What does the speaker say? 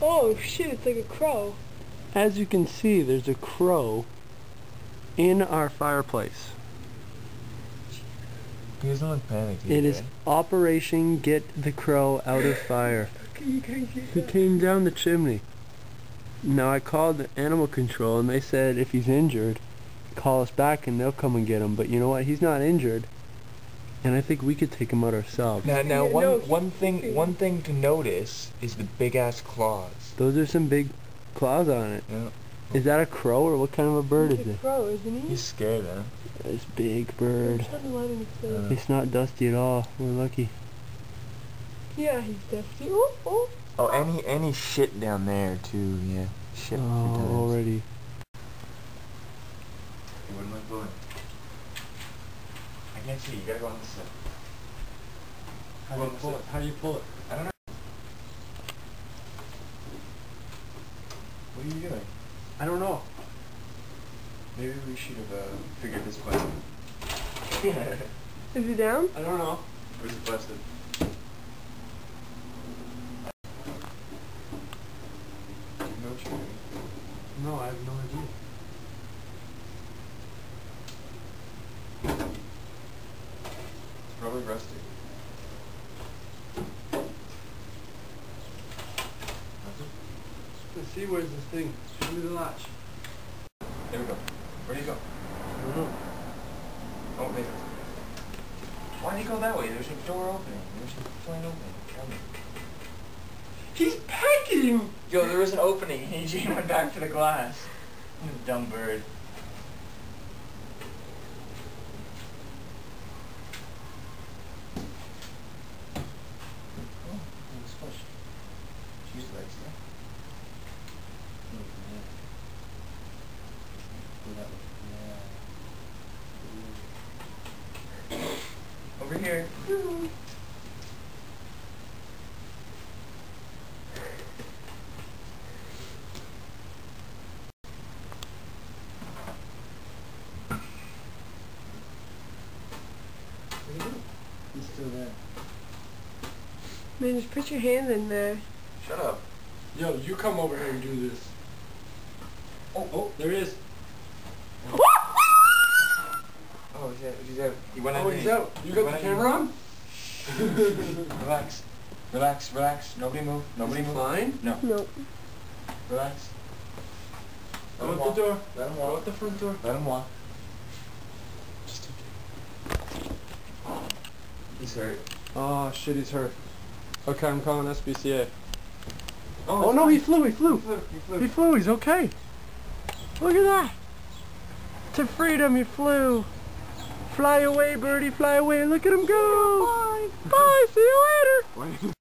Oh shit, it's like a crow. As you can see, there's a crow in our fireplace. He doesn't look panicky. It is Operation Get the Crow Out of Fire. He came down the chimney. Now I called animal control and they said if he's injured, call us back and they'll come and get him. But you know what? He's not injured, and I think we could take him out ourselves. Now, one thing to notice is the big ass claws. Those are some big claws on it. Yeah. Is that a crow or what kind of a bird is it? He's a crow, isn't he? He's scared, huh? This big bird. It's It's not dusty at all. We're lucky. yeah, he's dusty. Oh, oh. Oh, any shit down there too. Yeah, shit. Oh, already. What am I doing? I can't see. You gotta go on this side. How do you pull it? How do you pull it? I don't know. What are you doing? I don't know. Maybe we should have figured this one out. Is he down? I don't know. Where's it busted? No true. No, I have no idea. It's probably rusty. Let's see, where's this thing? Show me the latch. There we go. Where do you go? I don't know. Oh, there. Why did you go that way? There's a door opening. There's a plain opening. Tell me. He's pecking! Yo, there was an opening. He went back to the glass. You dumb bird. Oh, it's squished. She's legs there. Over here. He's still there. Man, just put your hand in there. Shut up. Yo, you come over here and do this. Oh, there he is. Oh, he's out. He went Oh, he's out. You got the camera on? Relax. Relax, relax. Nobody move. Nobody move. Fine? No. No. Relax. Go out the door. Let him Go walk. out the front door. Let him walk. He's hurt. Oh shit, he's hurt. Okay, I'm calling SPCA. Oh, no, he flew. He flew. He flew, he's okay. Look at that. To freedom, he flew. Fly away, birdie, fly away. Look at him go. Bye. Bye, see you later.